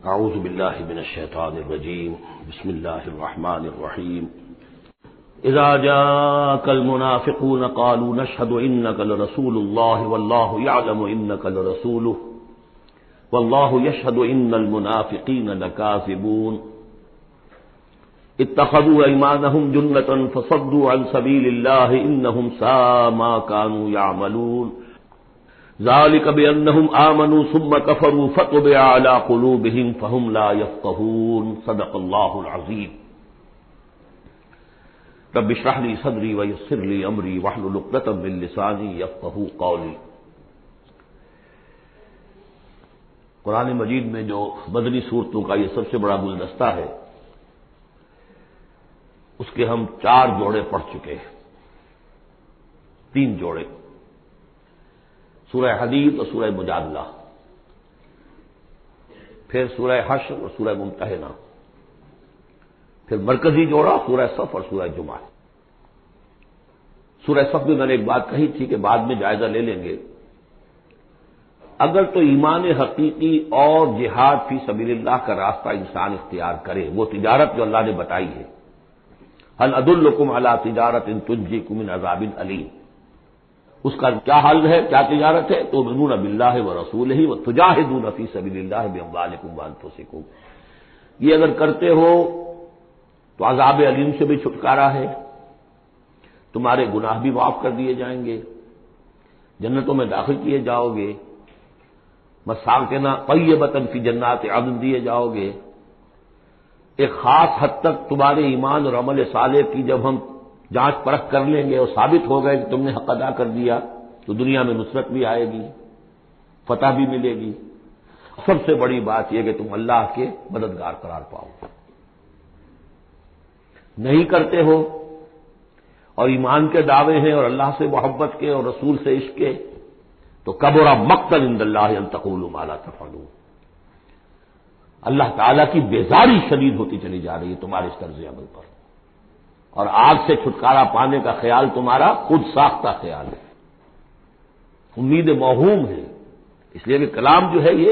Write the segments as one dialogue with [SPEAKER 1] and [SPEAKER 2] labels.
[SPEAKER 1] اعوذ باللہ من الشیطان الرجیم بسم اللہ الرحمن الرحیم اذا جاءك المنافقون قالوا نشهد انك لرسول الله والله يعلم انك لرسوله والله يشهد ان المنافقين لكاذبون اتخذوا ايمانهم جنة فصدوا عن سبيل الله انهم ساء ما كانوا يعملون ذلك بأنهم آمنوا ثم كفروا فطبع على قلوبهم فهم لا يفقهون صدق الله العظيم رب اشرح لي صدري ويسر لي أمري واحلل عقدة من لساني يفقهوا قولي۔ قرآن مجید میں جو مدنی صورتوں کا یہ سب سے بڑا گلدستہ ہے، اس کے ہم 4 جوڑے پڑھ چکے ہیں، 3 جوڑے، سورہ حدید اور سورہ مجادلہ، پھر سورہ حشر اور سورہ ممتحنہ، پھر مرکزی جوڑا سورہ صف اور سورہ جمعہ۔ سورہ صف میں نے ایک بات کہی تھی کہ بعد میں جائزہ لے لیں گے، اگر تو ایمان حقیقی اور جہاد فی سبیل اللہ کا راستہ انسان اختیار کرے، وہ تجارت جو اللہ نے بتائی ہے، هل ادلکم علی تجارت تنجیکم من عذاب علیم، اس کا کیا حل ہے، کیا تجارت ہے؟ تؤمنون باللہ ورسولہ وتجاہدون فی سبیل اللہ باموالکم وانفسکم، یہ اگر کرتے ہو تو عذاب علیم سے بھی چھٹکارا ہے، تمہارے گناہ بھی معاف کر دیے جائیں گے، جنتوں میں داخل کیے جاؤ گے، مساکن طیبۃ فی جنات عدن دیے جاؤ گے۔ ایک خاص حد تک تمہارے ایمان اور عمل صالح کی جب ہم جانچ پرکھ کر لیں گے اور ثابت ہو گئے کہ تم نے حق ادا کر دیا تو دنیا میں نصرت بھی آئے گی، فتح بھی ملے گی، سب سے بڑی بات یہ کہ تم اللہ کے مددگار قرار پاؤ۔ نہیں کرتے ہو اور ایمان کے دعوے ہیں اور اللہ سے محبت کے اور رسول سے عشق کے، تو کبر مقتا عند اللہ ان تقولوا ما لا تفعلون، اللہ تعالیٰ کی بیزاری شدید ہوتی چلی جا رہی ہے تمہارے اس طرز عمل پر، اور آگ سے چھٹکارا پانے کا خیال تمہارا خود ساختہ خیال ہے، امید موہوم ہے، اس لیے کہ کلام جو ہے یہ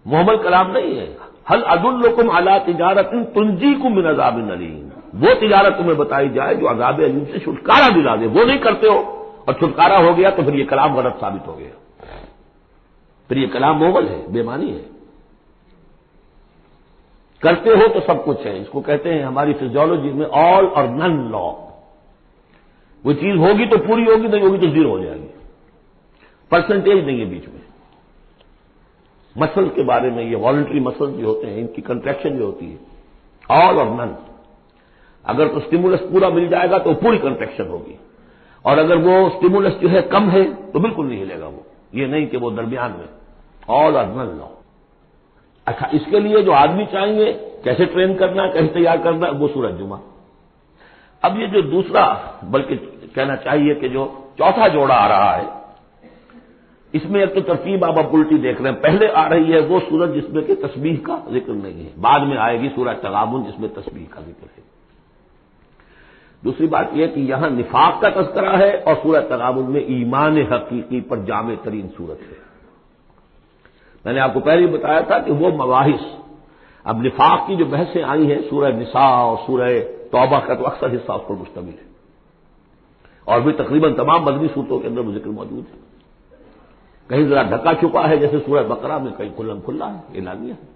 [SPEAKER 1] محمل کلام نہیں ہے۔ هل ادلکم علی تجارت تنجیکم من عذاب علیم، وہ تجارت تمہیں بتائی جائے جو عذاب علیم سے چھٹکارا دلا دے، وہ نہیں کرتے ہو اور چھٹکارا ہو گیا تو پھر یہ کلام غلط ثابت ہو گیا، پھر یہ کلام محمل ہے، بے معنی ہے۔ کرتے ہو تو سب کچھ ہے، اس کو کہتے ہیں ہماری فزیولوجی میں آل اور نن لا، وہ چیز ہوگی تو پوری ہوگی، نہیں ہوگی تو زیرو ہو جائے گی، پرسنٹیج نہیں ہے بیچ میں۔ مسل کے بارے میں یہ والنٹری مسل جو ہوتے ہیں، ان کی کنٹریکشن جو ہوتی ہے آل اور نن، اگر تو سٹیمولس پورا مل جائے گا تو پوری کنٹریکشن ہوگی، اور اگر وہ سٹیمولس جو ہے کم ہے تو بالکل نہیں ہلے گا وہ، یہ نہیں کہ وہ درمیان میں آل اور نن لا۔ اچھا، اس کے لیے جو آدمی چاہیں گے کیسے ٹرین کرنا ہے، کیسے تیار کرنا ہے، وہ سورہ جمعہ۔ اب یہ جو دوسرا، بلکہ کہنا چاہیے کہ جو چوتھا جوڑا آ رہا ہے، اس میں ایک تو ترتیب آپ الٹی دیکھ رہے ہیں، پہلے آ رہی ہے وہ سورت جس میں کہ تسبیح کا ذکر نہیں ہے، بعد میں آئے گی سورہ تغابن جس میں تسبیح کا ذکر ہے۔ دوسری بات یہ کہ یہاں نفاق کا تذکرہ ہے اور سورہ تغابن میں ایمان حقیقی پر جامع ترین سورت ہے۔ میں نے آپ کو پہلے ہی بتایا تھا کہ وہ مباحث، اب نفاق کی جو بحثیں آئی ہیں سورہ نساء اور سورہ توبہ کا تو اکثر حصہ اس پر مشتمل ہے، اور بھی تقریباً تمام مدنی صورتوں کے اندر وہ ذکر موجود ہے، کہیں ذرا ڈھکا چھپا ہے جیسے سورہ بقرہ میں، کہیں کھلم کھلا ہے، اعلانیہ ہے۔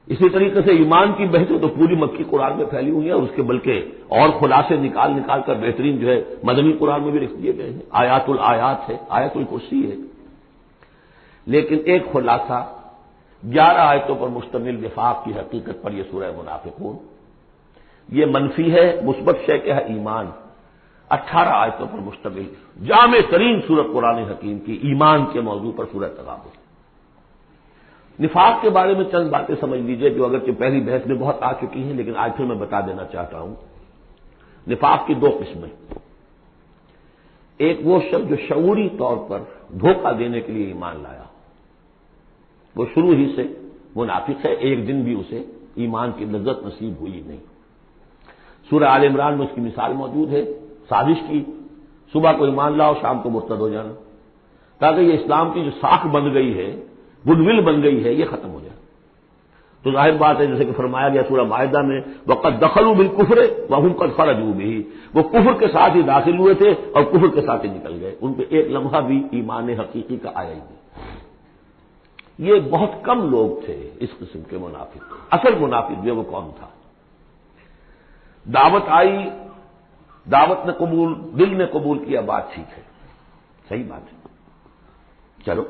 [SPEAKER 1] اسی طریقے سے ایمان کی بحثیں تو پوری مکی قرآن میں پھیلی ہوئی ہیں، اور اس کے بلکہ اور خلاصے نکال کر بہترین جو ہے مدنی قرآن میں بھی لکھ دیے گئے ہیں، آیات الآیات ہے، آیت الکرسی ہے۔ لیکن ایک خلاصہ 11 آیتوں پر مشتمل نفاق کی حقیقت پر یہ سورہ منافقون، یہ منفی ہے، مثبت شے کیا ہے ایمان، 18 آیتوں پر مشتمل جامع ترین سورت قرآن حکیم کی ایمان کے موضوع پر سورہ تغابن۔ نفاق کے بارے میں چند باتیں سمجھ لیجئے جو اگرچہ پہلی بحث میں بہت آ چکی ہیں، لیکن آج پھر میں بتا دینا چاہتا ہوں۔ نفاق کی 2 قسمیں، ایک وہ شخص جو شعوری طور پر دھوکہ دینے کے لیے ایمان لایا، وہ شروع ہی سے منافق ہے، ایک دن بھی اسے ایمان کی لذت نصیب ہوئی نہیں۔ سورہ آل عمران میں اس کی مثال موجود ہے، سازش کی، صبح کو ایمان لاؤ شام کو مرتد ہو جانا، تاکہ یہ اسلام کی جو ساکھ بن گئی ہے گڈ ول بن گئی ہے، یہ ختم ہو جائے۔ تو ظاہر بات ہے جیسے کہ فرمایا گیا سورہ مائدہ میں وقد دخلوا بالکفر وهم قد خرجوا به، وہ کفر کے ساتھ ہی داخل ہوئے تھے اور کفر کے ساتھ ہی نکل گئے، ان پہ ایک لمحہ بھی ایمان حقیقی کا آیا ہی نہیں۔ یہ بہت کم لوگ تھے اس قسم کے منافق۔ اصل منافق جو وہ کون تھا؟ دعوت آئی، دعوت نے قبول، دل نے قبول کیا، بات ٹھیک ہے، صحیح بات ہے، چلو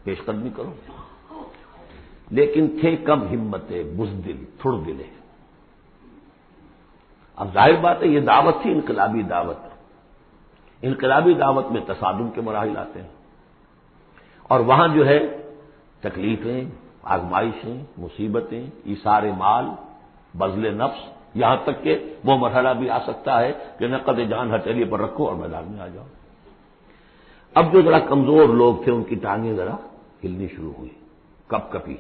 [SPEAKER 1] پیش قدمی کرو، لیکن تھے کم ہمتیں، بزدل، تھڑ دلے۔ اب ظاہر بات ہے یہ دعوت تھی انقلابی دعوت، انقلابی دعوت میں تصادم کے مراحل آتے ہیں، اور وہاں جو ہے تکلیفیں، آزمائشیں، مصیبتیں، ایثار مال، بذل نفس، یہاں تک کہ وہ مرحلہ بھی آ سکتا ہے کہ نقد جان ہتھیلی پر رکھو اور میدان میں آ جاؤ۔ اب جو ذرا کمزور لوگ تھے ان کی ٹانگیں ذرا ہلنی شروع ہوئی، کپ کپی۔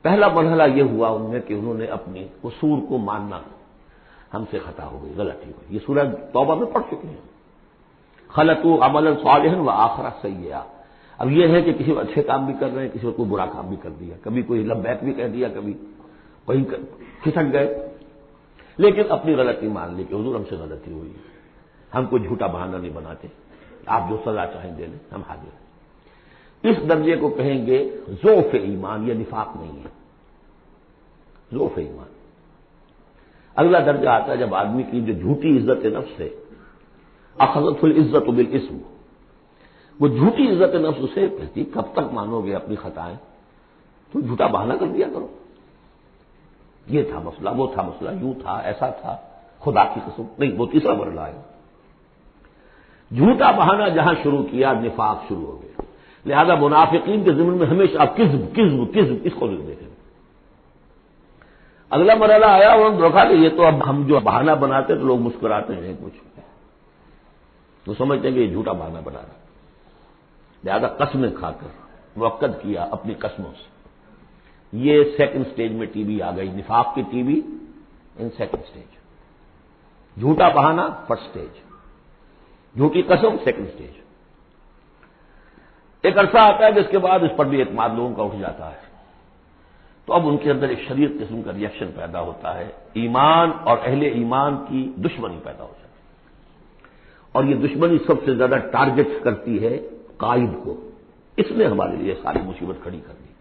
[SPEAKER 1] پہلا مرحلہ یہ ہوا ان میں کہ انہوں نے اپنی قصور کو ماننا، ہم سے خطا ہو گئی، غلطی ہوئی۔ یہ سورہ توبہ میں پڑھ چکے ہیں، خلطوا عملا صالحا وآخر سیئا۔ اب یہ ہے کہ کسی اچھے کام بھی کر رہے ہیں، کسی کوئی برا کام بھی کر دیا، کبھی کوئی لبیک بھی کہہ دیا، کبھی کہیں کھسک گئے، لیکن اپنی غلطی مان لی کہ حضور ہم سے غلطی ہوئی، ہم کوئی جھوٹا بہانہ نہیں بناتے، آپ جو سزا چاہیں دے لیں، ہم حاضر ہیں۔ اس درجے کو کہیں گے ضعف ایمان، یہ نفاق نہیں ہے، ضعف ایمان۔ اگلا درجہ آتا ہے جب آدمی کی جو جھوٹی عزت نفس ہے، اخذت العزت بالاسم، وہ جھوٹی عزت نفس اسے کہتی کب تک مانو گے اپنی خطائیں، تو جھوٹا بہانہ کر دیا کرو، یہ تھا مسئلہ، وہ تھا مسئلہ، یوں تھا، ایسا تھا، خدا کی قسم نہیں، وہ تیسرا مرحلہ ہے۔ جھوٹا بہانہ جہاں شروع کیا نفاق شروع ہو گیا۔ لہذا منافقین کے ضمن میں ہمیشہ آپ کذب کذب کذب اس کو دیکھیں۔ اگلا مرحلہ آیا اور ہم دیکھا کہ یہ تو اب ہم جو بہانہ بناتے تو لوگ مسکراتے ہیں، کچھ تو سمجھتے ہیں کہ یہ جھوٹا بہانہ بنا رہا، لہذا قسمیں کھا کر موقد کیا اپنی قسموں سے۔ یہ سیکنڈ سٹیج میں ٹی وی آ گئی، نفاق کی T V in second stage, جھوٹا بہانہ فرسٹ سٹیج، جھوٹی قسم سیکنڈ سٹیج۔ ایک عرصہ آتا ہے جس کے بعد اس پر بھی اعتماد لوگوں کا اٹھ جاتا ہے، تو اب ان کے اندر ایک شدید قسم کا ریئیکشن پیدا ہوتا ہے، ایمان اور اہل ایمان کی دشمنی پیدا ہو جاتی ہے، اور یہ دشمنی سب سے زیادہ ٹارگٹ کرتی ہے قائد کو۔ اس نے ہمارے لیے ساری مصیبت کھڑی کر دی،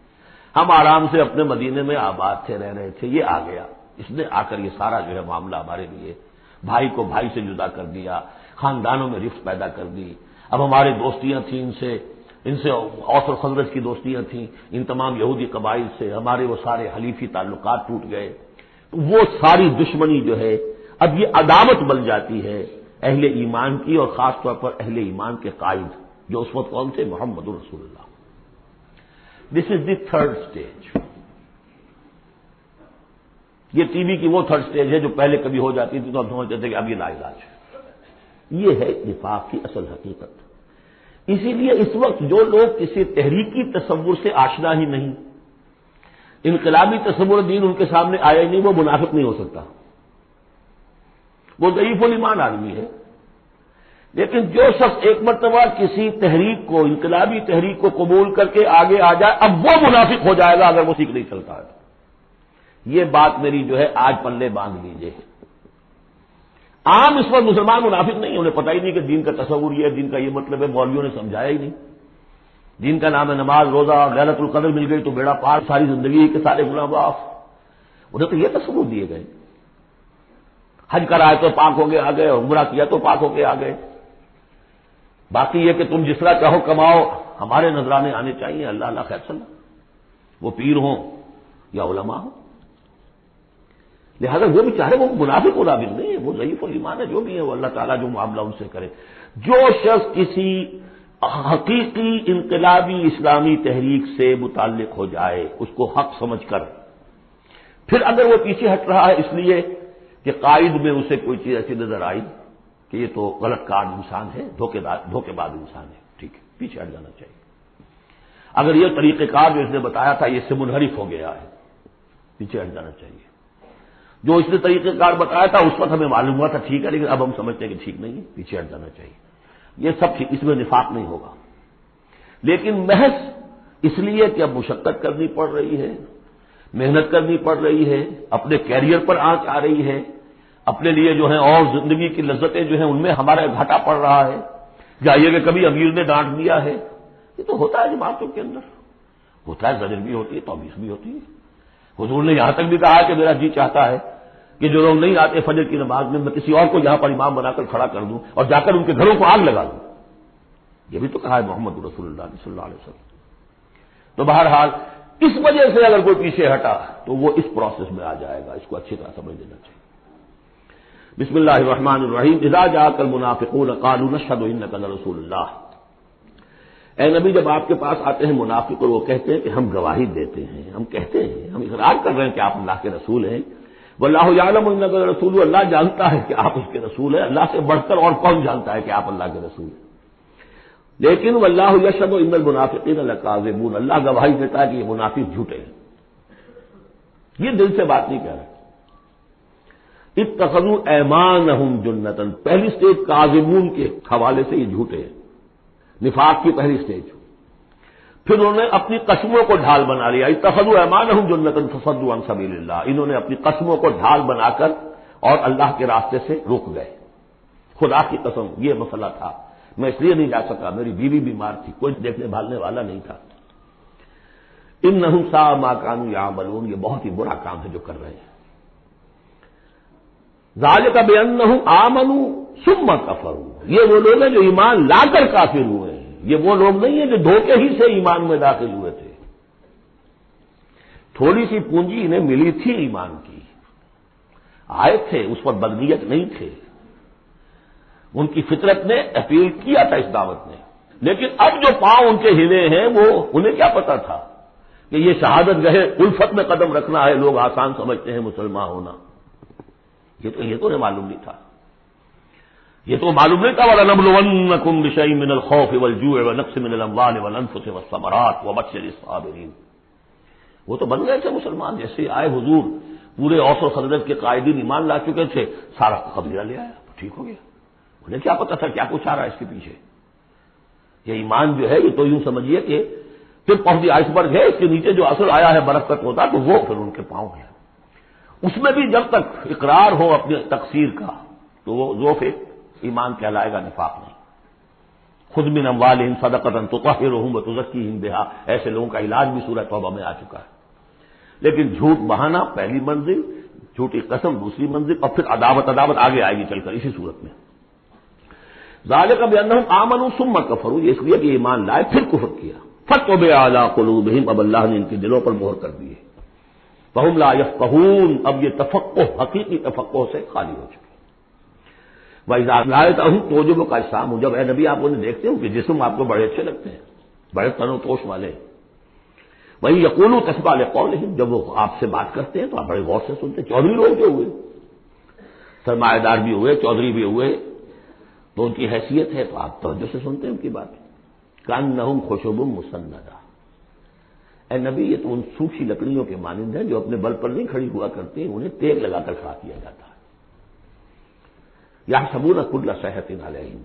[SPEAKER 1] ہم آرام سے اپنے مدینے میں آباد تھے، رہ رہے تھے، یہ آ گیا، اس نے آ کر یہ سارا جو ہے معاملہ ہمارے لیے، بھائی کو بھائی سے جدا کر دیا، خاندانوں میں رفت پیدا کر دی۔ اب ہماری دوستیاں تھیں ان سے اوس اور خزرج کی دوستیاں تھیں، ان تمام یہودی قبائل سے ہمارے وہ سارے حلیفی تعلقات ٹوٹ گئے، تو وہ ساری دشمنی جو ہے اب یہ عداوت بن جاتی ہے اہل ایمان کی، اور خاص طور پر اہل ایمان کے قائد جو اس وقت کون تھے؟ محمد رسول اللہ۔ دس از دی تھرڈ اسٹیج۔ یہ ٹی وی کی وہ تھرڈ اسٹیج ہے جو پہلے کبھی ہو جاتی تھی تو ہم سمجھتے تھے کہ اب یہ لا علاج ہے۔ یہ ہے نفاق کی اصل حقیقت۔ اسی لیے اس وقت جو لوگ کسی تحریکی تصور سے آشنا ہی نہیں، انقلابی تصور دین ان کے سامنے آیا ہی نہیں، وہ منافق نہیں ہو سکتا، وہ ضعیف الایمان آدمی ہے۔ لیکن جو شخص ایک مرتبہ کسی تحریک کو، انقلابی تحریک کو قبول کر کے آگے آ جائے، اب وہ منافق ہو جائے گا اگر وہ سیکھ نہیں چلتا ہے۔ یہ بات میری جو ہے آج پلے باندھ لیجیے۔ عام اس وقت مسلمان منافق نہیں، انہیں پتہ ہی نہیں کہ دین کا تصور یہ ہے، دین کا یہ مطلب ہے، مولویوں نے سمجھایا ہی نہیں۔ دین کا نام ہے نماز، روزہ، لیلۃ القدر مل گئی تو بیڑا پار، ساری زندگی کے سارے گناہ معاف، انہیں تو یہ تصور دیے گئے۔ حج کرائے تو پاک ہو کے آ گئے، عمرہ کیا تو پاک ہو کے آ گئے، باقی یہ کہ تم جس طرح چاہو کماؤ، ہمارے نذرانے آنے چاہیے، اللہ اللہ خیر صلی اللہ، وہ پیر ہوں یا علماء ہوں۔ لہذا وہ بھی چاہے وہ منافق نہیں ہے، وہ ضعیف الایمان ہے، جو بھی ہے وہ اللہ تعالیٰ جو معاملہ ان سے کرے۔ جو شخص کسی حقیقی انقلابی اسلامی تحریک سے متعلق ہو جائے، اس کو حق سمجھ کر، پھر اگر وہ پیچھے ہٹ رہا ہے اس لیے کہ قائد میں اسے کوئی چیز ایسی نظر آئی کہ یہ تو غلط کار انسان ہے، دھوکے باز انسان ہے، ٹھیک ہے، پیچھے ہٹ جانا چاہیے۔ اگر یہ طریقہ کار جو اس نے بتایا تھا یہ اس سے منحرف ہو گیا ہے، پیچھے ہٹ جانا چاہیے۔ جو اس نے طریقہ کار بتایا تھا اس وقت ہمیں معلوم ہوا تھا ٹھیک ہے، لیکن اب ہم سمجھتے ہیں کہ ٹھیک نہیں ہے، پیچھے ہٹ جانا چاہیے۔ یہ سب ٹھیک، اس میں نفاق نہیں ہوگا، لیکن محض اس لیے کہ اب مشقت کرنی پڑ رہی ہے، محنت کرنی پڑ رہی ہے، اپنے کیریئر پر آنچ آ رہی ہے، اپنے لیے جو ہے اور زندگی کی لذتیں جو ہیں ان میں ہمارا گھاٹا پڑ رہا ہے، جائیے کہ کبھی امیر نے ڈانٹ دیا ہے، یہ تو ہوتا ہے جماعتوں کے اندر، ہوتا ہے، زجر بھی ہوتی ہے، توبیخ بھی ہوتی ہے۔ حضور نے یہاں تک بھی کہا کہ میرا جی چاہتا ہے کہ جو لوگ نہیں آتے فجر کی نماز میں کسی اور کو یہاں پر امام بنا کر کھڑا کر دوں اور جا کر ان کے گھروں کو آگ لگا دوں، یہ بھی تو کہا ہے محمد رسول اللہ صلی اللہ علیہ وسلم۔ تو بہرحال اس وجہ سے اگر کوئی پیچھے ہٹا تو وہ اس پروسیس میں آ جائے گا، اس کو اچھی طرح سمجھ لینا چاہیے۔ بسم اللہ الرحمن الرحیم، اذا جاءک المنافقون قالوا نشهد انک لرسول اللہ۔ اے نبی جب آپ کے پاس آتے ہیں منافق اور وہ کہتے ہیں کہ ہم گواہی دیتے ہیں، ہم کہتے ہیں، ہم اقرار کر رہے ہیں کہ آپ اللہ کے رسول ہیں، واللہ یعلم انک لرسول، اللہ جانتا ہے کہ آپ اس کے رسول ہیں، اللہ سے بڑھ کر اور کون جانتا ہے کہ آپ اللہ کے رسول ہیں، لیکن واللہ یشہد ان المنافقین لکاذبون، اللہ گواہی دیتا ہے کہ یہ منافق جھوٹے ہیں، یہ دل سے بات نہیں کہہ رہے۔ اتخذوا ایمانہم جنۃ، پہلی سٹیج کاذبون کے حوالے سے یہ جھوٹے ہیں، نفاق کی پہلی سٹیج۔ پھر انہوں نے اپنی قسموں کو ڈھال بنا لیا، اتخذوا ایمانہم جنۃ فصدوا عن سبیل اللہ، انہوں نے اپنی قسموں کو ڈھال بنا کر اور اللہ کے راستے سے رک گئے۔ خدا کی قسم یہ مسئلہ تھا، میں اس لیے نہیں جا سکا، میری بیوی بیمار تھی، کوئی دیکھنے بھالنے والا نہیں تھا۔ انہم ساء ما کانوا یعملون، یہ بہت ہی برا کام ہے جو کر رہے ہیں۔ ذالک بانہم آمنوا ثم کفروا، یہ وہ لوگ ہیں جو ایمان لا کر کافر ہوئے ہیں، یہ وہ لوگ نہیں ہیں جو دھوکے ہی سے ایمان میں داخل ہوئے تھے۔ تھوڑی سی پونجی انہیں ملی تھی ایمان کی، آئے تھے، اس پر بدنیت نہیں تھے، ان کی فطرت نے اپیل کیا تھا اس دعوت نے، لیکن اب جو پاؤں ان کے ہلے ہیں وہ انہیں کیا پتا تھا کہ یہ شہادت گاہ الفت میں قدم رکھنا ہے، لوگ آسان سمجھتے ہیں مسلمان ہونا، یہ تو انہیں معلوم نہیں تھا، یہ تو معلوم نہیں تھا۔ وَلَنَبْلُوَنَّكُمْ بِشَيْءٍ مِّنَ الْخَوْفِ وَالْجُوعِ وَنَقْصٍ مِّنَ الْأَمْوَالِ وَالْأَنفُسِ وَالثَّمَرَاتِ وَبَشِّرِ الصَّابِرِينَ، وہ تو بن گئے تھے مسلمان، جیسے آئے حضور پورے اوس و خزرج کے قائدین ایمان لا چکے تھے، سارا قبیلہ لے آیا، ٹھیک ہو گیا، انہیں کیا پتا تھا کیا کچھ آ رہا ہے اس کے پیچھے۔ یہ ایمان جو ہے یہ تو یوں سمجھیے کہ پھر پہنچی آئس برگ ہے، اس کے نیچے جو اصل آیا ہے برف تک ہوتا تو وہ پھر ان کے پاؤں ہے، اس میں بھی جب تک اقرار ہو اپنے تقصیر کا تو وہ ذوف ایمان کہلائے گا، نفاق نہیں۔ خذ من اموالہم صدقۃ تطہرہم وتزکیہم بہا، ایسے لوگوں کا علاج بھی سورہ توبہ میں آ چکا ہے۔ لیکن جھوٹ بہانا پہلی منزل، جھوٹی قسم دوسری منزل، اور پھر عداوت آگے آئے گی چل کر اسی صورت میں۔ ذالک بانہم آمنوا ثم کفروا، یہ اس لیے کہ ایمان لائے پھر کفر کیا۔ فطبع علی قلوبہم، اب اللہ نے ان کے دلوں پر مہر کر دی ہے۔ فہم لا یفقہون، اب یہ تفقہ حقیقی تفقہ سے خالی ہو چکے۔ وَإِذَا رَأَيْتَهُمْ تُعْجِبُكَ أَجْسَامُهُمْ، جب اے نبی آپ انہیں دیکھتے ہو کہ جسم آپ کو بڑے اچھے لگتے ہیں، بڑے تن و توش والے، وہی یقولوا تسمع لقولہم، جب وہ آپ سے بات کرتے ہیں تو آپ بڑے غور سے سنتے ہیں۔ چودھری لوگ جو ہوئے، سرمایہ دار بھی ہوئے، چودھری بھی ہوئے، تو ان کی حیثیت ہے تو آپ توجہ سے سنتے ہیں ان کی بات۔ کأنہم خشب مسندہ، اے نبی یہ تو ان سوکھی لکڑیوں کے مانند ہیں جو اپنے بل پر نہیں کھڑی ہوا کرتی، انہیں تیل لگا کر کھڑا کیا جاتا ہے۔ یحسبون کل صیحۃ علیہم،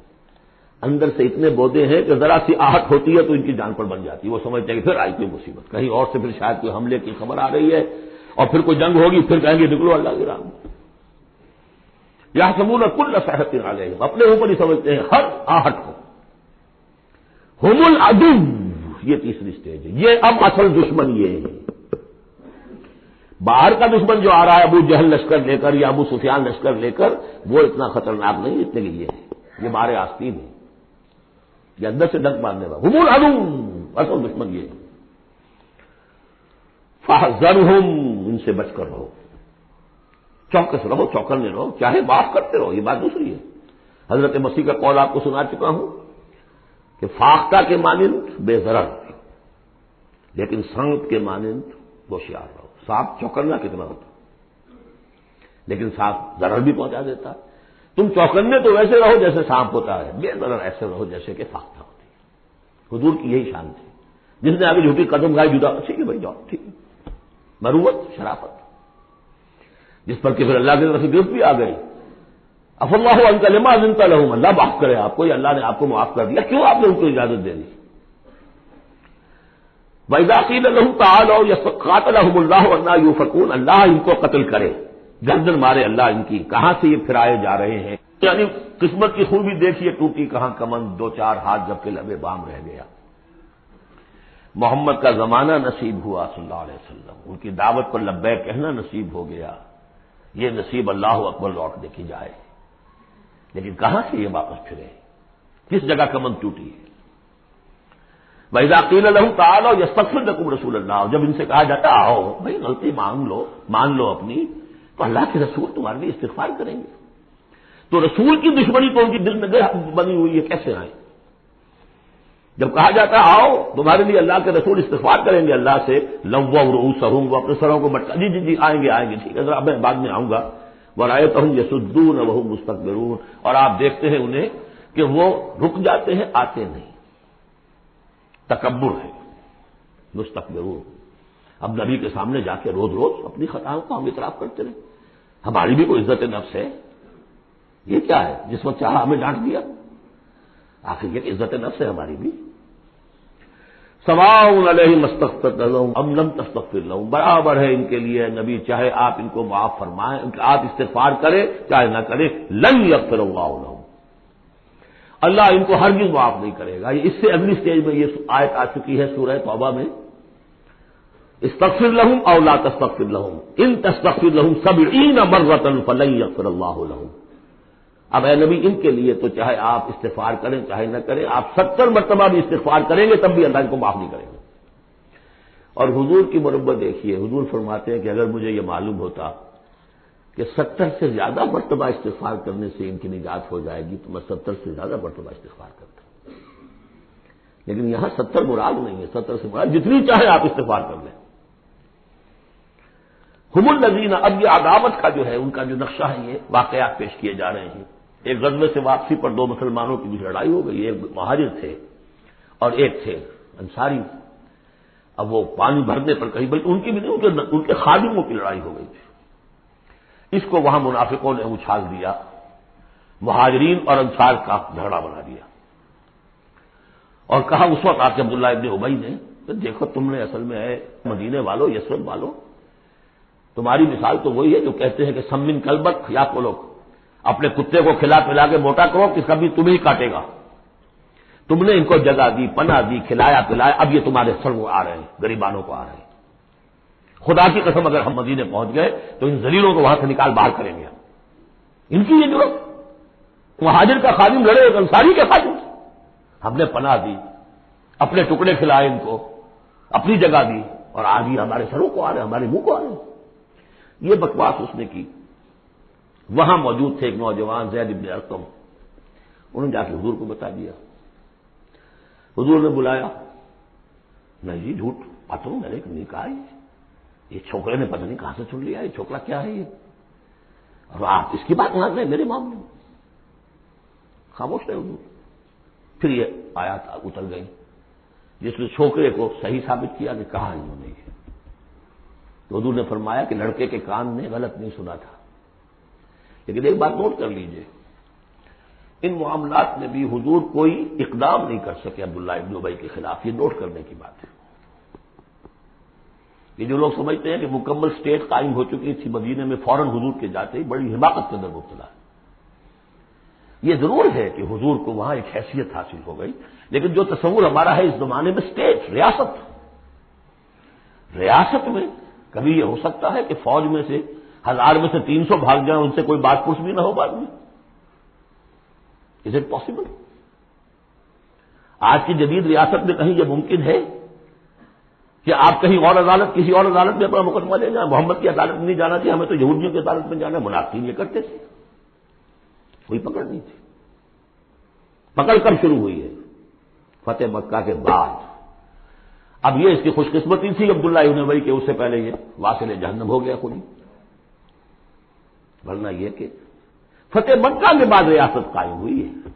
[SPEAKER 1] اندر سے اتنے بودے ہیں کہ ذرا سی آہٹ ہوتی ہے تو ان کی جان پر بن جاتی ہے، وہ سمجھتے ہیں کہ پھر آئی کوئی مصیبت، کہیں اور سے پھر شاید کوئی حملے کی خبر آ رہی ہے اور پھر کوئی جنگ ہوگی، پھر کہیں گے نکلو اللہ کی راہ میں۔ یحسبون کل صیحۃ علیہم، اپنے اوپر ہی سمجھتے ہیں ہر آہٹ کو۔ ہم العدو، یہ تیسری سٹیج ہے، یہ اب اصل دشمن یہ ہے۔ باہر کا دشمن جو آ رہا ہے ابو جہل لشکر لے کر یا ابو سفیان لشکر لے کر، وہ اتنا خطرناک نہیں جتنے کہ یہ ہے، یہ مار آستین ہے، یہ اندر سے ڈنک مارنے والا۔ ہم العدو، اصل دشمن یہ ہے۔ فاحذرہم، ان سے بچ کر رہو، چوکس رہو، چوکنے رہو، چاہے معاف کرتے رہو، یہ بات دوسری ہے۔ حضرت مسیح کا قول آپ کو سنا چکا ہوں کہ فاختہ کے مانند بے ضرر لیکن سنگت کے مانند ہوشیار رہو۔ سانپ چوکنا کتنا ہوتا لیکن سانپ ضرر بھی پہنچا دیتا ہے، تم چوکنے تو ویسے رہو جیسے سانپ ہوتا ہے، بے ضرر ایسے رہو جیسے کہ فاختہ ہوتی ہے۔ حضور کی یہی شان تھی، جس نے آگے جھوٹی قدم گائی جدا، ٹھیک ہے بھائی جاؤ، ٹھیک ہے، مروت شرافت، جس پر کہ پھر اللہ کی طرف سے گرفت بھی آ گئی۔ عفا اللہ عنک لما اذنت لہم، اللہ معاف کرے آپ کو، یا اللہ نے آپ کو معاف کر دیا، کیوں آپ نے ان کو اجازت دے دی؟ وَإِذَا قِيلَ لَهُمْ تَعَالَوْا قَاتَلَهُمُ اللَّهُ وَإِنَّا يُؤْفَكُونَ، اللہ ان کو قتل کرے، گردن مارے اللہ ان کی، کہاں سے یہ پھرائے جا رہے ہیں؟ یعنی قسمت کی خوبی دیکھیے، ٹوٹی کہاں کمند، دو چار ہاتھ جب کہ لبے بام رہ گیا۔ محمد کا زمانہ نصیب ہوا صلی اللہ علیہ وسلم، ان کی دعوت پر لبیک کہنا نصیب ہو گیا، یہ نصیب اللہ اکبر لوٹنے کی جائے، لیکن کہاں سے یہ واپس پھرے؟ کس جگہ کمند ٹوٹی ہے؟ وَإِذَا قِيلَ لَهُمْ تَعَالَوْا يَسْتَغْفِرْ لَكُمْ رَسُولُ اللَّهِ، جب ان سے کہا جاتا آؤ بھائی غلطی مان لو اپنی، تو اللہ کے رسول تمہارے لیے استغفار کریں گے، تو رسول کی دشمنی تو ان کی دل میں بنی ہوئی ہے، کیسے آئیں؟ جب کہا جاتا ہے آؤ تمہارے لیے اللہ کے رسول استغفار کریں گے اللہ سے، لووا رؤوسہم، وہ اپنے سروں کو مٹکا، جی آئیں گے ٹھیک ہے ذرا میں بعد میں آؤں گا، ورأیتہم یصدون وہم مستکبرون، اور آپ دیکھتے ہیں انہیں کہ وہ رک جاتے ہیں، آتے نہیں، تکبر ہے، مستکبرون۔ اب نبی کے سامنے جا کے روز روز اپنی خطاؤں کو ہم اعتراف کرتے رہے، ہماری بھی کوئی عزت نفس ہے؟ یہ کیا ہے؟ جس وقت چاہا ہمیں ڈانٹ دیا، آخر یہ عزت نفس ہے ہماری بھی۔ سواء علیہم استغفرت لہم ام لم تستغفر لہم، برابر ہے ان کے لیے نبی، چاہے آپ ان کو معاف فرمائیں، آپ استغفار کریں چاہے نہ کریں، لن یغفر اللہ لہم، اللہ ان کو ہرگز معاف نہیں کرے گا۔ اس سے اگلی سٹیج میں یہ آیت آ چکی ہے سورہ توبہ میں، استغفر لہم او لا تستغفر لہم ان تستغفر لہم 70 مرۃ فلن یغفر اللہ لہم۔ اب اے نبی ان کے لیے تو چاہے آپ استغفار کریں چاہے نہ کریں، آپ 70 مرتبہ بھی استغفار کریں گے تب بھی اللہ ان کو معاف نہیں کریں گے۔ اور حضور کی مربت دیکھیے، حضور فرماتے ہیں کہ اگر مجھے یہ معلوم ہوتا کہ 70 سے زیادہ مرتبہ استغفار کرنے سے ان کی نجات ہو جائے گی تو میں 70 سے زیادہ مرتبہ استغفار کرتا، لیکن یہاں 70 مراد نہیں ہے، 70 سے مراد جتنی چاہے آپ استغفار کر لیں۔ ہم الذین، اب یہ عداوت کا جو ہے ان کا جو نقشہ ہے، یہ واقعات پیش کیے جا رہے ہیں۔ ایک غزوے سے واپسی پر دو مسلمانوں کی بیچ لڑائی ہو گئی، ایک مہاجر تھے اور ایک تھے انصاری۔ اب وہ پانی بھرنے پر کہیں، بلکہ ان کی بھی نہیں، ان کے خادموں کی لڑائی ہو گئی تھی۔ اس کو وہاں منافقوں نے اچھال دیا، مہاجرین اور انصار کا جھگڑا بنا دیا، اور کہا اس وقت آ کے عبداللہ ابن ابی نے، دیکھو تم نے اصل میں ہے مدینے والوں، یثرب والوں، تمہاری مثال تو وہی ہے جو کہتے ہیں کہ سمن کلبک یا کلوک، اپنے کتے کو کھلا پلا کے موٹا کرو کہ کبھی تمہیں کاٹے گا۔ تم نے ان کو جگہ دی، پناہ دی، کھلایا پلایا، اب یہ تمہارے سر کو آ رہے ہیں، غریبانوں کو آ رہے ہیں۔ خدا کی قسم اگر ہم مدینے پہنچ گئے تو ان ذلیلوں کو وہاں سے نکال باہر کریں گے۔ ان کی یہ ضرورت، مہاجر کا خادم لڑے ایک انصاری کے خادم سے، ہم نے پناہ دی، اپنے ٹکڑے کھلائے ان کو، اپنی جگہ دی، اور آج یہ ہمارے سروں کو آ رہے ہیں، ہمارے منہ کو آ رہے ہیں۔ یہ بکواس اس نے کی۔ وہاں موجود تھے ایک نوجوان زید بن ارقم، انہوں نے جا کے حضور کو بتا دیا۔ حضور نے بلایا، نہیں جی جھوٹ باتوں میں نے نہیں کہا، یہ چھوکرے نے پتہ نہیں کہاں سے سن لیا، یہ چھوکرا کیا ہے یہ، اور آپ اس کی بات مان رہے ہیں میرے معاملے میں؟ خاموش رہے حضور۔ پھر یہ آیات اتر گئی جس نے چھوکرے کو صحیح ثابت کیا کہ کہا انہوں نے یہ۔ تو حضور نے فرمایا کہ لڑکے کے کان نے غلط نہیں سنا تھا، لیکن ایک بات نوٹ کر لیجئے، ان معاملات میں بھی حضور کوئی اقدام نہیں کر سکے عبداللہ ابن ابی کے خلاف، یہ نوٹ کرنے کی بات ہے۔ یہ جو لوگ سمجھتے ہیں کہ مکمل سٹیٹ قائم ہو چکی تھی مدینے میں، فوراً حضور کے جاتے ہی بڑی حماقت کے اندر مبتلا ہے۔ یہ ضرور ہے کہ حضور کو وہاں ایک حیثیت حاصل ہو گئی، لیکن جو تصور ہمارا ہے اس زمانے میں سٹیٹ، ریاست میں کبھی یہ ہو سکتا ہے کہ فوج میں سے 1000 میں سے 300 بھاگ جائیں، ان سے کوئی بات پوچھ بھی نہ ہو بعد میں؟ Is it possible? آج کی جدید ریاست میں کہیں یہ ممکن ہے کہ آپ کہیں اور عدالت، کسی اور عدالت میں اپنا مقدمہ لے جائیں؟ محمد کی عدالت میں نہیں جانا چاہیے، ہمیں تو یہودیوں کی عدالت میں جانا، منافقین یہ کرتے تھے، کوئی پکڑ نہیں تھی۔ پکڑ کب شروع ہوئی ہے؟ فتح مکہ کے بعد۔ اب یہ اس کی خوش قسمتی تھی عبداللہ ابن ابی کہ اس سے پہلے یہ واصل جہنم ہو گیا خود ہی، ورنہ یہ کہ فتح مکہ کے بعد ریاست قائم ہوئی ہے۔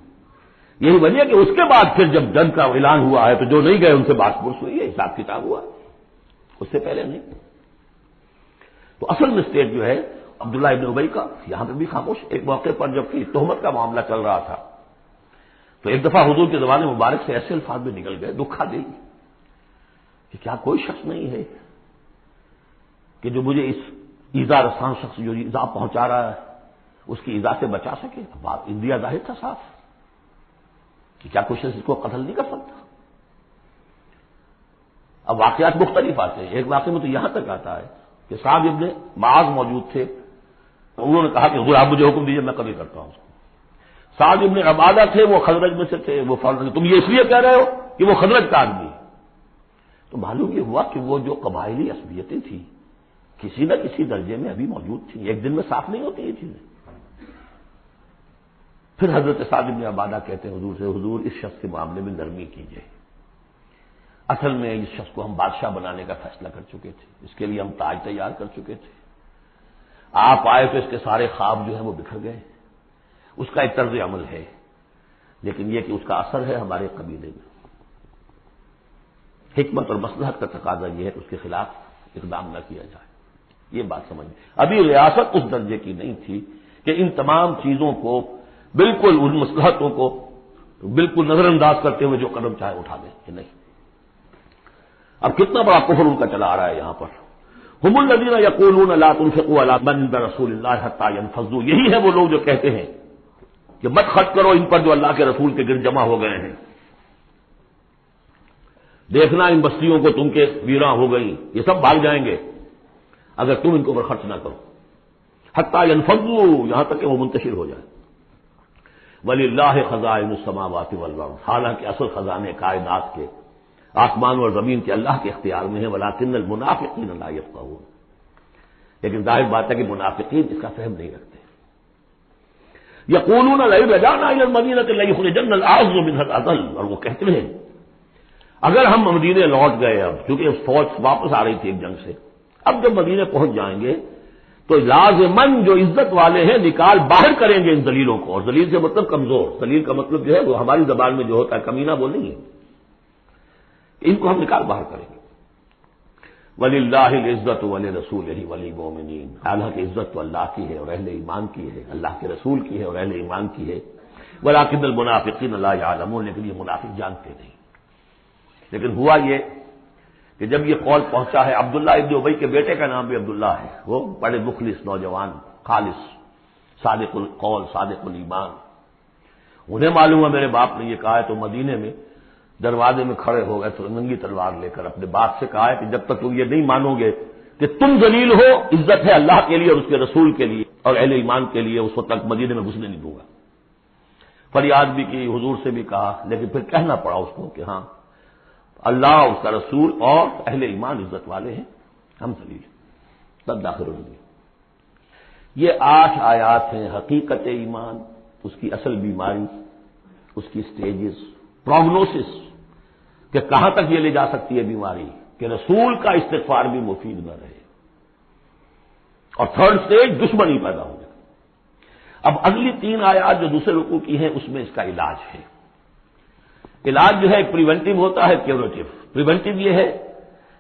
[SPEAKER 1] یہی وجہ کہ اس کے بعد پھر جب جنگ کا اعلان ہوا ہے تو جو نہیں گئے ان سے بات پرس ہوئی ہے، حساب کتاب ہوا، اس سے پہلے نہیں۔ تو اصل میں اسٹیٹ جو ہے عبداللہ ابن ابی کا، یہاں پہ بھی خاموش۔ ایک موقع پر جب کہ تہمت کا معاملہ چل رہا تھا تو ایک دفعہ حضور کے زمانے مبارک سے ایسے الفاظ میں نکل گئے، دکھا دے، کہ کیا کوئی شخص نہیں ہے کہ جو مجھے اس ایذا رساں شخص جو ایذا پہنچا رہا ہے اس کی ایذا سے بچا سکے؟ بات انڈیا ظاہر تھا صاف کہ کیا کوئی شخص اس کو قتل نہیں کر سکتا. اب واقعات مختلف آتے ہیں. ایک واقعے میں تو یہاں تک آتا ہے کہ صاحب ابن معاذ موجود تھے، انہوں نے کہا کہ حضور آپ مجھے حکم دیجیے، میں کبھی کرتا ہوں اس کو. سعد ابن عبادہ تھے، وہ خزرج میں سے تھے. وہ فوراً تم یہ اس لیے کہہ رہے ہو کہ وہ خزرج کا آدمی ہے. تو معلوم یہ ہوا کہ وہ جو قبائلی عصبیتیں تھیں کسی نہ کسی درجے میں ابھی موجود تھیں. ایک دن میں صاف نہیں ہوتی یہ چیزیں. پھر حضرت سعد ابن عبادہ کہتے ہیں حضور سے، حضور اس شخص کے معاملے میں نرمی کیجیے. اصل میں اس شخص کو ہم بادشاہ بنانے کا فیصلہ کر چکے تھے، اس کے لیے ہم تاج تیار کر چکے تھے. آپ آئے تو اس کے سارے خواب جو ہیں وہ بکھر گئے. اس کا ایک طرز عمل ہے، لیکن یہ کہ اس کا اثر ہے ہمارے قبیلے میں. حکمت اور مصلحت کا تقاضا یہ ہے کہ اس کے خلاف اقدام نہ کیا جائے. یہ بات سمجھ. ابھی ریاست اس درجے کی نہیں تھی کہ ان تمام چیزوں کو بالکل، ان مصلحتوں کو بالکل نظر انداز کرتے ہوئے جو قدم چاہے اٹھا دیں. یہ نہیں. اب کتنا بڑا کفر ان کا چلا آ رہا ہے یہاں پر. هم الذین یقولون لا تنفقوا علی من عند رسول اللہ حتی ينفضوا. یہی ہے وہ لوگ جو کہتے ہیں کہ مت خرچ کرو ان پر جو اللہ کے رسول کے گرد جمع ہو گئے ہیں. دیکھنا ان بستیوں کو تم کے ویراں ہو گئی، یہ سب بھاگ جائیں گے اگر تم ان کو پر خرچ نہ کرو. حتی ينفضوا، یہاں تک کہ وہ منتشر ہو جائے. وللہ خزائن السماوات والارض، حالانکہ اصل خزانے کائنات کے آسمان اور زمین کے اللہ کے اختیار میں ہیں. ولکن المنافقین لا یفقہون، لیکن ظاہر بات ہے کہ منافقین اس کا فہم نہیں رکھتے. یقولون لئن رجعنا الى المدینہ لیخرجن الاعز منها الاذل، اور وہ کہتے ہیں اگر ہم مدینے لوٹ گئے، اب چونکہ فوج واپس آ رہی تھی ایک جنگ سے، اب جب مدینے پہنچ جائیں گے تو لازماً جو عزت والے ہیں نکال باہر کریں گے ان ذلیلوں کو. اور ذلیل سے مطلب کمزور، ذلیل کا مطلب جو ہے وہ ہماری زبان میں جو ہوتا ہے کمینہ وہ نہیں ہے، ان کو ہم نکال باہر کریں گے. وَلِلَّهِ الْعِزَّةُ وَلِرَسُولِهِ وَلِلْمُؤْمِنِينَ، حالانکہ عزت تو اللہ کی ہے اور اہل ایمان کی ہے، اللہ کے رسول کی ہے اور اہل ایمان کی ہے. وَلَكِنَّ الْمُنَافِقِينَ لَا يَعْلَمُونَ، لیکن یہ منافق جانتے نہیں. لیکن ہوا یہ کہ جب یہ قول پہنچا ہے، عبداللہ ابن ابی کے بیٹے کا نام بھی عبداللہ ہے، وہ بڑے مخلص نوجوان، خالص، صادق القول، صادق الایمان. انہیں معلوم ہے میرے باپ نے یہ کہا ہے، تو مدینے میں دروازے میں کھڑے ہو گئے تو ننگی تلوار لے کر اپنے باپ سے کہا ہے کہ جب تک تم یہ نہیں مانو گے کہ تم ذلیل ہو، عزت ہے اللہ کے لیے اور اس کے رسول کے لیے اور اہل ایمان کے لیے، اس وقت تک مدینے میں گھسنے نہیں دوں گا. فریاد بھی کی، حضور سے بھی کہا، لیکن پھر کہنا پڑا اس کو کہ ہاں اللہ، اس کا رسول اور اہل ایمان عزت والے ہیں، ہم ذلیل ہیں، تب داخل ہوگی. یہ 8 آیات ہیں حقیقت ایمان، اس کی اصل بیماری، اس کی سٹیجز، پروگنوسس کہ کہاں تک یہ لے جا سکتی ہے بیماری کہ رسول کا استغفار بھی مفید نہ رہے. اور تھرڈ سٹیج دشمنی پیدا ہو جائے. اب اگلی 3 آیات جو دوسرے رکوع کی ہیں اس میں اس کا علاج ہے. علاج جو ہے پریونٹیو ہوتا ہے، کیوریٹو. پریونٹیو یہ ہے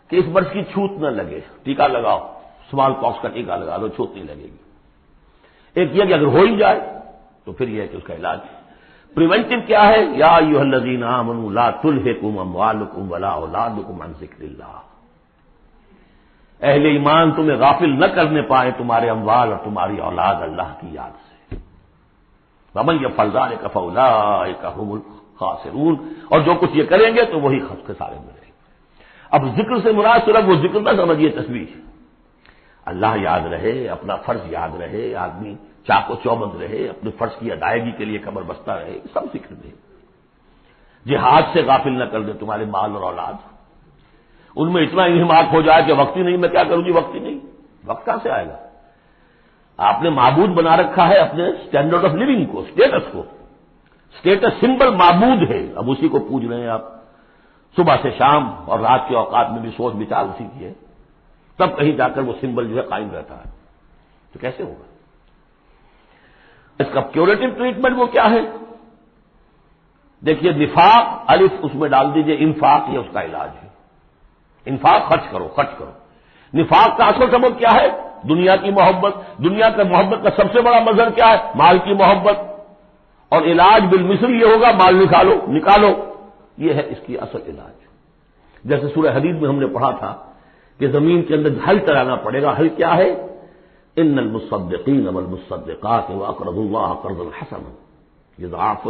[SPEAKER 1] کہ اس مرض کی چھوت نہ لگے، ٹیکہ لگاؤ، اسمال پاکس کا ٹیکہ لگا دو، چھوت نہیں لگے گی. ایک یہ کہ اگر ہو ہی جائے تو پھر یہ ہے کہ اس کا علاج ہے. پریونٹیو کیا ہے؟ یا ایھا الذین آمنوا لا تلھکم اموالکم ولا اولادکم عن ذکر اللہ. اہل ایمان تمہیں غافل نہ کرنے پائے تمہارے اموال اور تمہاری اولاد اللہ کی یاد سے. ومن یفعل ذلک فاولئک هم الخاسرون، اور جو کچھ یہ کریں گے تو وہی خسارے میں رہیں گے. اب ذکر سے مراد صرف وہ ذکر نہ سمجھیے تصویر، اللہ یاد رہے، اپنا فرض یاد رہے، آدمی چاق و چوبند رہے، اپنے فرض کی ادائیگی کے لیے کمر بستہ رہے، سب ذکر دے. جہاد سے غافل نہ کر دے تمہارے مال اور اولاد. ان میں اتنا انہماک ہو جائے کہ وقت ہی نہیں، میں کیا کروں جی، وقت ہی نہیں. وقت کہاں سے آئے گا؟ آپ نے معبود بنا رکھا ہے اپنے اسٹینڈرڈ آف لیونگ کو، اسٹیٹس کو. اسٹیٹس سمبل معبود ہے، اب اسی کو پوج رہے ہیں آپ. صبح سے شام اور رات کے اوقات میں بھی سوچ بچار اسی کی ہے، تب کہیں جا کر وہ سمبل جو ہے قائم رہتا ہے. تو کیسے ہوگا؟ اس کا کیوریٹو ٹریٹمنٹ وہ کیا ہے؟ دیکھیے، نفاق الف اس میں ڈال دیجئے، انفاق یہ اس کا علاج ہے. انفاق، خرچ کرو، خرچ کرو. نفاق کا اصل سبب کیا ہے؟ دنیا کی محبت. دنیا کا محبت کا سب سے بڑا مظہر کیا ہے؟ مال کی محبت. اور علاج بالمثل یہ ہوگا، مال نکالو. یہ ہے اس کی اصل علاج. جیسے سورہ حدید میں ہم نے پڑھا تھا کہ زمین کے اندر حل چلانا پڑے گا. حل کیا ہے؟ ان المصدقین والمصدقات واقرضوا اللہ قرضا حسنا یضاعف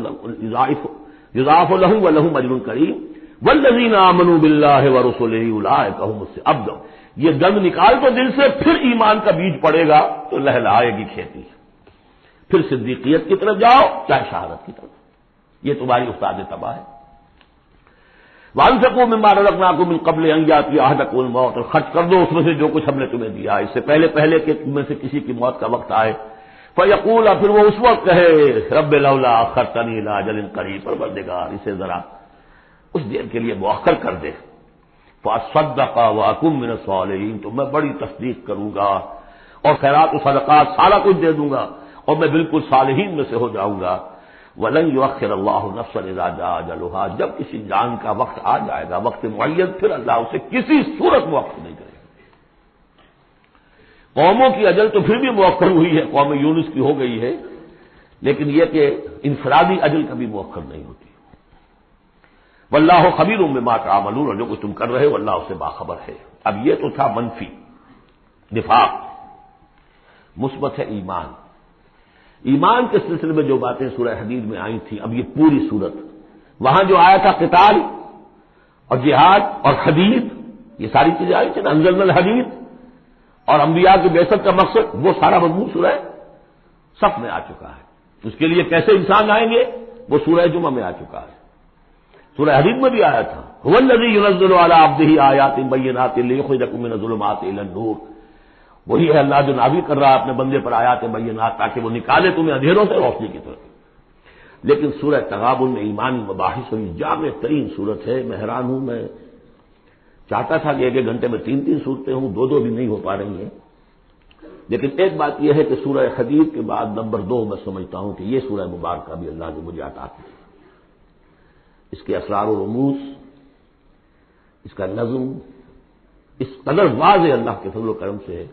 [SPEAKER 1] لهم ولهم اجر کریم والذین آمنوا باللہ ورسلہ اولئک هم الصادقون. یہ گند نکال تو دل سے، پھر ایمان کا بیج پڑے گا تو لہلائے گی کھیتی. پھر صدیقیت کی طرف جاؤ چاہے شہادت کی طرف. یہ تمہاری استاد تباہ ہے. وانفقوا مما رزقناکم من قبل ان یاتی احدکم الموت، اور خرچ کر دو اس میں سے جو کچھ ہم نے تمہیں دیا اس سے پہلے کہ تم میں سے کسی کی موت کا وقت آئے. فیقول، پھر وہ اس وقت کہے رب لولا اخرتنی الی اجل قریب، پروردگار اسے ذرا اس دیر کے لیے مؤخر کر دے. فاصدق واکن من الصالحین، تو میں بڑی تصدیق کروں گا اور خیرات و صدقات سارا کچھ دے دوں گا اور میں بالکل صالحین میں سے ہو جاؤں گا. وَلَن يُؤَخِّرَ اللَّهُ نَفْسًا إِذَا جَاءَ أَجَلُهَا، جب کسی جان کا وقت آ جائے گا، وقت معین، پھر اللہ اسے کسی صورت مؤخر نہیں کرے گا. قوموں کی اجل تو پھر بھی مؤخر ہوئی ہے، قوم یونس کی ہو گئی ہے، لیکن یہ کہ انفرادی اجل کبھی مؤخر نہیں ہوتی. واللہ خبیر بما تعملون، اور جو کچھ تم کر رہے ہو اللہ اس سے باخبر ہے. اب یہ تو تھا منفی نفاق. مثبت ہے ایمان. ایمان کے سلسلے میں جو باتیں سورہ حدید میں آئی تھیں، اب یہ پوری صورت، وہاں جو آیا تھا قتال اور جہاد اور حدید، یہ ساری چیزیں آئی تھیں نا، انزلنا الحدید، اور انبیاء کی بعثت کا مقصد، وہ سارا مضمون سورہ صف میں آ چکا ہے. اس کے لیے کیسے انسان آئیں گے وہ سورہ جمعہ میں آ چکا ہے. سورہ حدید میں بھی آیا تھا هو الذی ينزل علی عبدہ آیات بینات لیخرجکم من الظلمات الی النور. وہی ہے اللہ جو نازل کر رہا ہے اپنے بندے پر آیات بینات تاکہ وہ نکالے تمہیں اندھیروں سے روشنی کی طرف. لیکن سورہ تغابن میں ایمانی مباحث ہوئی، جامع ترین صورت ہے. میں حیران ہوں، میں چاہتا تھا کہ ایک گھنٹے میں 3 صورتیں ہوں، 2 بھی نہیں ہو پا رہی ہیں. لیکن ایک بات یہ ہے کہ سورہ حدید کے بعد نمبر 2 میں سمجھتا ہوں کہ یہ سورہ مبارکہ بھی اللہ نے مجھے عطا کی. اس کے اسرار و رموز، اس کا نظم اس قدر واضح اللہ کے فضل و کرم سے ہے.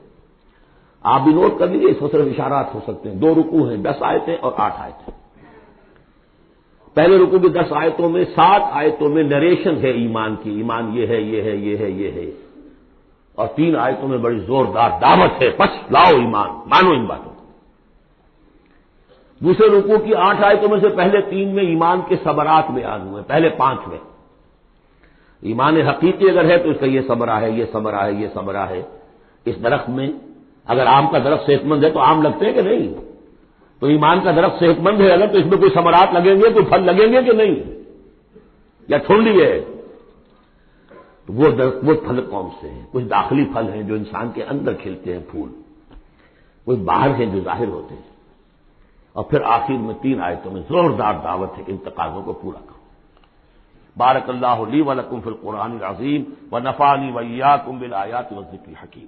[SPEAKER 1] آپ بھی نوٹ کر لیجیے، اس میں صرف اشارات ہو سکتے ہیں. 2 رکوع ہیں، 10 آیتیں اور 8 آیتیں. پہلے رکوع کی 10 آیتوں میں 7 آیتوں میں نریشن ہے ایمان کی، ایمان یہ ہے یہ ہے یہ ہے یہ ہے، اور 3 آیتوں میں بڑی زوردار دعوت ہے، پس لاؤ ایمان، مانو ان باتوں. دوسرے رکوع کی 8 آیتوں میں سے پہلے 3 میں ایمان کے ثمرات بیان ہوئے، پہلے 5 میں ایمان حقیقی اگر ہے تو اس کا یہ ثمرہ ہے، یہ ثمرہ ہے، یہ ثمرہ ہے. اس درخت میں اگر آم کا درخت صحت مند ہے تو آم لگتے ہیں کہ نہیں؟ تو ایمان کا درخت صحت مند ہے اگر تو اس میں کوئی ثمرات لگیں گے، کوئی پھل لگیں گے کہ نہیں؟ یا ٹھنڈی ہے؟ تو وہ درخت، وہ پھل کون سے ہیں؟ کچھ داخلی پھل ہیں جو انسان کے اندر کھلتے ہیں پھول، کچھ باہر ہیں جو ظاہر ہوتے ہیں. اور پھر آخر میں 3 آیتوں میں زوردار دعوت ہے کہ ان تقاضوں کو پورا کرو. بارک اللہ لی ولکم فی القرآن العظیم ونفعنی وإیاکم بالآیات والذکر الحکیم.